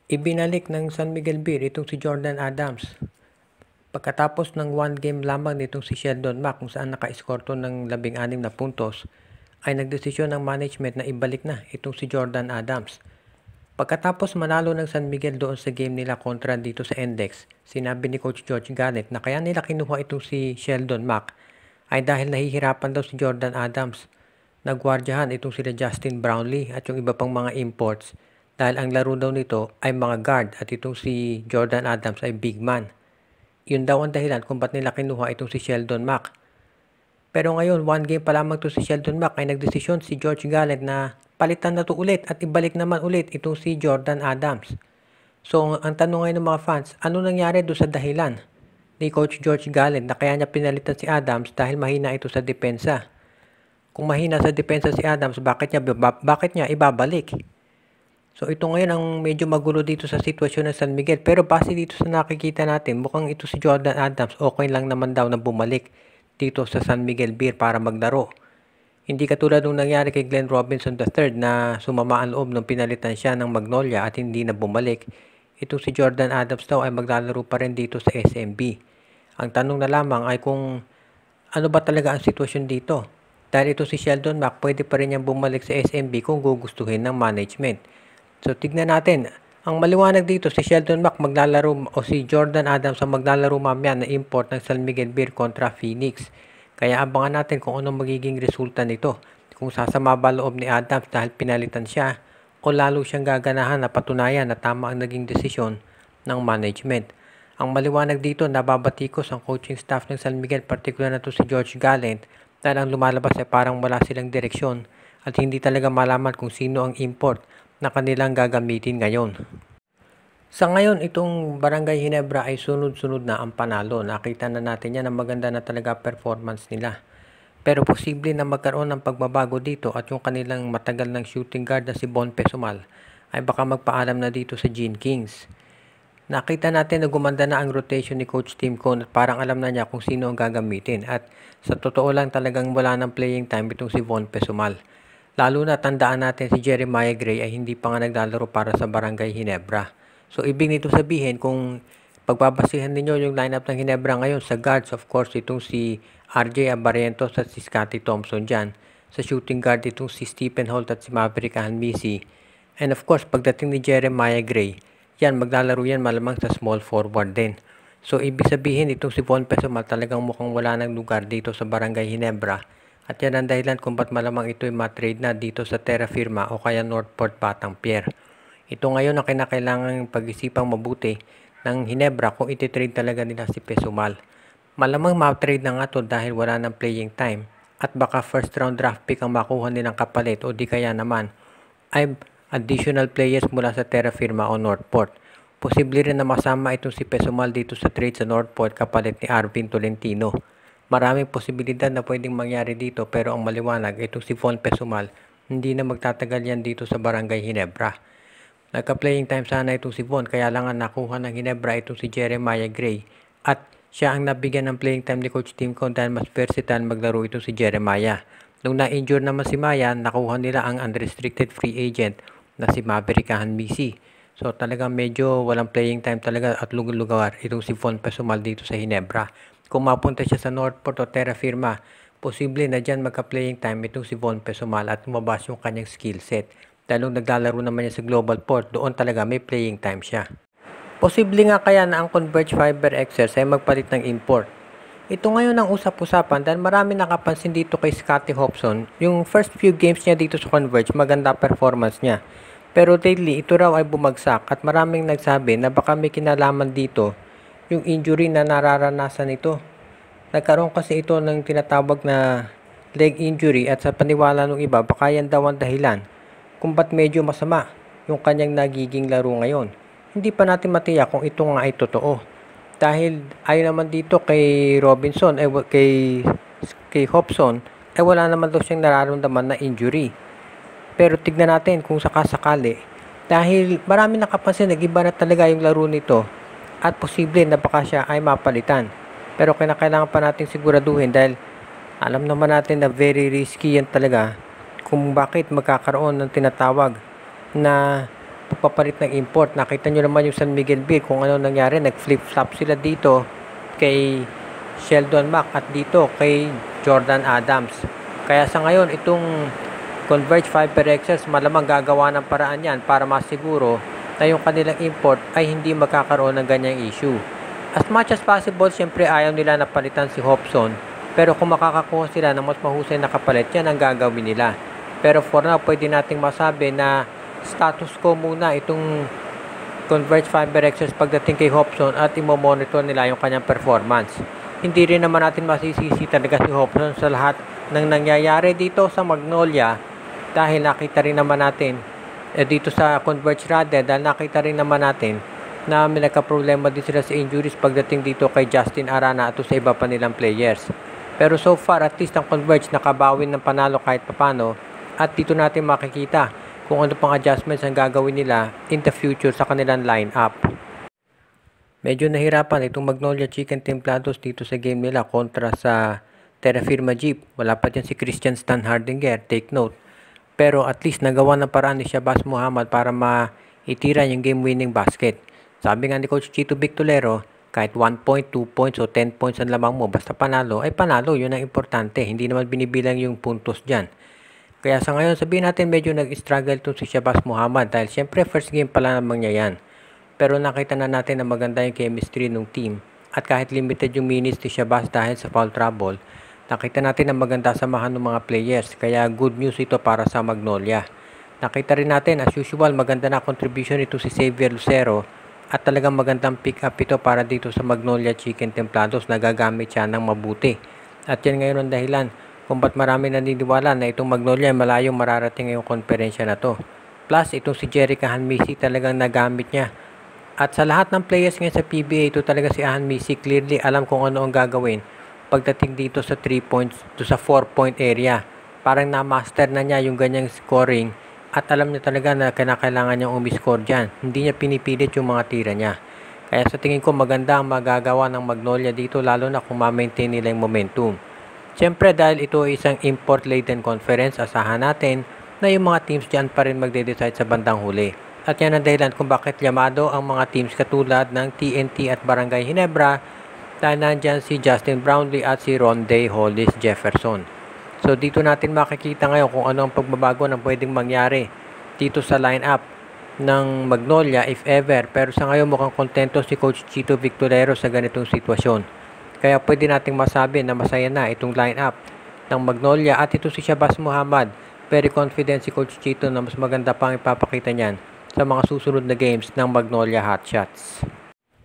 Ibinalik ng San Miguel Beer itong si Jordan Adams. Pagkatapos ng 1 game lamang nitong si Sheldon Mack kung saan naka-score to ng 16 na puntos, ay nagdesisyon ng management na ibalik na itong si Jordan Adams. Pagkatapos manalo ng San Miguel doon sa game nila kontra dito sa Index, sinabi ni Coach George Gallet na kaya nila kinuha itong si Sheldon Mack ay dahil nahihirapan daw si Jordan Adams. Nagwardyahan itong sila Justin Brownlee at yung iba pang mga imports dahil ang laro daw nito ay mga guard at itong si Jordan Adams ay big man. Yun daw ang dahilan kung ba't nila kinuha itong si Sheldon Mack. Pero ngayon, 1 game pa lamang to si Sheldon Mack ay nagdesisyon si George Gallet na palitan na to ulit at ibalik naman ulit itong si Jordan Adams. So, ang tanong ngayon ng mga fans, ano nangyari doon sa dahilan ni Coach George Gallet na kaya niya pinalitan si Adams dahil mahina ito sa depensa? Kung mahina sa depensa si Adams, bakit niya ibabalik? So ito ngayon ang medyo magulo dito sa sitwasyon ng San Miguel. Pero base dito sa nakikita natin, mukhang ito si Jordan Adams okay lang naman daw na bumalik dito sa San Miguel Beer para maglaro. Hindi katulad nung nangyari kay Glenn Robinson III na sumama ang loob nung pinalitan siya ng Magnolia at hindi na bumalik. Ito si Jordan Adams daw ay maglalaro pa rin dito sa SMB. Ang tanong na lamang ay kung ano ba talaga ang sitwasyon dito. Dahil ito si Sheldon Mack, pwede pa rin niyang bumalik sa SMB kung gugustuhin ng management. So tignan natin, ang maliwanag dito si Sheldon Mack maglalaro o si Jordan Adams ang maglalaro mamaya na import ng San Miguel Beer kontra Phoenix. Kaya abangan natin kung anong magiging resulta nito. Kung sasama ba loob ni Adams dahil pinalitan siya o lalo siyang gaganahan na patunayan na tama ang naging desisyon ng management. Ang maliwanag dito, nababatikos ang coaching staff ng San Miguel, partikular na to si George Gallet, dahil ang lumalabas ay parang wala silang direksyon at hindi talaga malaman kung sino ang import na kanilang gagamitin ngayon. Sa ngayon, itong Barangay Ginebra ay sunod-sunod na ang panalo. Nakita na natin yan na maganda na talaga performance nila. Pero posible na magkaroon ng pagbabago dito at yung kanilang matagal ng shooting guard na si Bon Pesumal ay baka magpaalam na dito sa Gene Kings. Nakita natin na gumanda na ang rotation ni Coach Tim Cone at parang alam na niya kung sino ang gagamitin. At sa totoo lang talagang wala ng playing time itong si Bon Pesumal. Lalo na tandaan natin si Jeremiah Gray ay hindi pa nga naglalaro para sa Barangay Ginebra. So ibig nito sabihin kung pagbabasihan ninyo yung lineup ng Ginebra ngayon sa guards, of course itong si RJ Abarientos at si Scottie Thompson dyan. Sa shooting guard itong si Stephen Holt at si Maverick Hanmisi. And of course pagdating ni Jeremiah Gray, yan maglalaro yan malamang sa small forward din. So ibig sabihin itong si Von Pesumal talagang mukhang wala ng lugar dito sa Barangay Ginebra. At yan ang dahilan kung ba't malamang ito'y matrade na dito sa Terra Firma o kaya Northport Batang Pier. Ito ngayon ang kinakailangang pag-isipang mabuti ng Ginebra kung ititrade talaga nila si Pesumal. Malamang ma-trade na nga to dahil wala ng playing time at baka first round draft pick ang makuha nilang kapalit o di kaya naman ay additional players mula sa Terra Firma o Northport. Posible rin na masama itong si Pesumal dito sa trade sa Northport kapalit ni Arvin Tolentino. Maraming posibilidad na pwedeng mangyari dito pero ang maliwanag itong si Von Pesumal hindi na magtatagal yan dito sa Barangay Ginebra. Nagka-playing time sana itong si Von kaya lang ang nakuha ng Ginebra itong si Jeremiah Gray at siya ang nabigyan ng playing time ni Coach Tim Cone dahil mas versatile maglaro itong si Jeremiah. Nung na-injure naman si Mayan, nakuha nila ang unrestricted free agent na si Maverick Hanmisi. So talagang medyo walang playing time talaga at lugar itong si Von Pesumal dito sa Ginebra. Kung mapunta siya sa Northport o Terra Firma, posible na dyan magka-playing time itong si Von Pesumal at lumabas yung kanyang skill set. Dahil nung naglalaro naman niya sa Global Port, doon talaga may playing time siya. Posible nga kaya na ang Converge Fiber XL ay magpalit ng import. Ito ngayon ang usap-usapan dahil marami nakapansin dito kay Scottie Hobson. Yung first few games niya dito sa Converge, maganda performance niya. Pero lately, ito raw ay bumagsak at maraming nagsabi na baka may kinalaman dito yung injury na nararanasan ito. Nagkaroon kasi ito ng tinatawag na leg injury at sa paniwala ng iba, baka yan daw ang dahilan kung ba't medyo masama yung kanyang nagiging laro ngayon. Hindi pa natin matiyak kung ito nga ay totoo. Dahil ayon naman dito kay Robinson, kay Hobson, ay wala naman daw siyang nararamdaman na injury. Pero tignan natin kung sakasakali. Dahil marami nakapansin, nag-iba na talaga yung laro nito. At posible na baka siya ay mapalitan. Pero kinakailangan pa natin siguraduhin dahil alam naman natin na very risky yan talaga kung bakit magkakaroon ng tinatawag na pagpapalit ng import. Nakita nyo naman yung San Miguel Beer kung ano nangyari. Nag-flip-flop sila dito kay Sheldon Mack at dito kay Jordan Adams. Kaya sa ngayon, itong Converge FiberXS malamang gagawa ng paraan yan para masiguro na yung kanilang import ay hindi magkakaroon ng ganyang issue. As much as possible, syempre ayaw nila napalitan si Hobson. Pero kung makakakuha sila ng mas mahusay na kapalit, yan ang gagawin nila. Pero for now, pwede nating masabi na status quo muna itong Converge FiberXS pagdating kay Hobson at imo-monitor nila yung kanyang performance. Hindi rin naman natin masisisi talaga si Hobson sa lahat ng nangyayari dito sa Magnolia dahil nakita rin naman natin dito sa Converge rather dahil nakita rin naman natin na may nagka-problema din sila sa injuries pagdating dito kay Justin Arana at sa iba pa nilang players. Pero so far at least ang Converge nakabawin ng panalo kahit papano at dito natin makikita kung ano pang adjustments ang gagawin nila in the future sa kanilang lineup. Medyo nahirapan itong Magnolia Chicken Templados dito sa game nila kontra sa Terra Firma Jeep. Wala pa dyan si Christian Stan Hardinger, take note. Pero at least nagawa ng paraan ni Shabazz Muhammad para maitira yung game-winning basket. Sabi nga ni Coach Chito Victolero, kahit 1 point, 2 points o 10 points ang lamang mo, basta panalo, ay panalo, yun ang importante. Hindi naman binibilang yung puntos dyan. Kaya sa ngayon, sabihin natin medyo nag-struggle to si Shabazz Muhammad dahil syempre first game pa lang naman niya yan. Pero nakita na natin na maganda yung chemistry ng team. At kahit limited yung minutes ni Shabazz dahil sa foul trouble, nakita natin na maganda samahan ng mga players. Kaya good news ito para sa Magnolia. Nakita rin natin as usual maganda na contribution ito si Xavier Lucero. At talagang magandang pick up ito para dito sa Magnolia Chicken Templados na gagamit siya ng mabuti. At yan ngayon ang dahilan kung ba't marami naniniwala na itong Magnolia ay malayong mararating ngayong konferensya na to. Plus itong si Jerica Hanmisi talagang nagamit niya. At sa lahat ng players ngayon sa PBA, ito talaga si Hanmisi clearly alam kung ano ang gagawin pagdating dito sa 3 points, to sa 4 point area. Parang na-master na niya yung ganyang scoring. At alam niya talaga na kailangan niyang umiscore dyan. Hindi niya pinipilit yung mga tira niya. Kaya sa tingin ko maganda ang magagawa ng Magnolia dito lalo na kung ma-maintain nila yung momentum. Siyempre dahil ito ay isang import-laden conference, asahan natin na yung mga teams dyan pa rin magde-decide sa bandang huli. At yan ang dahilan kung bakit llamado ang mga teams katulad ng TNT at Barangay Ginebra dahil nandyan si Justin Brownlee at si Rondae Hollis Jefferson. So dito natin makikita ngayon kung ano ang pagbabago na pwedeng mangyari dito sa lineup ng Magnolia if ever. Pero sa ngayon mukhang kontento si Coach Chito Victolero sa ganitong sitwasyon. Kaya pwede nating masabi na masaya na itong lineup ng Magnolia at ito si Shabazz Muhammad. Very confident si Coach Chito na mas maganda pang ipapakita niyan sa mga susunod na games ng Magnolia Hotshots.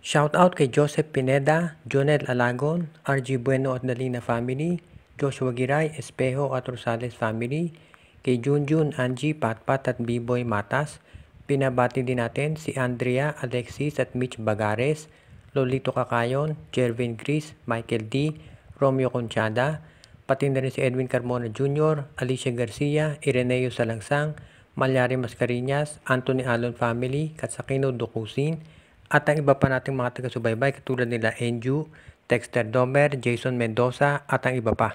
Shoutout kay Joseph Pineda, Jonel Alagon, RG Bueno at Dalina family, Joshua Giray, Espejo at Rosales family, kay Junjun, Angie, Patpat at B-Boy Matas. Pinabati din natin si Andrea, Alexis at Mitch Bagares, Lolito Kakayon, Jervin Gris, Michael D, Romeo Conchada, pati na rin si Edwin Carmona Jr., Alicia Garcia, Ireneo Salangsang, Malyari Mascarinas, Anthony Alon family, Katsakino Dukusin, at ang iba pa nating mga taga-subaybay katulad nila Enju, Dexter Domer, Jason Mendoza at ang iba pa.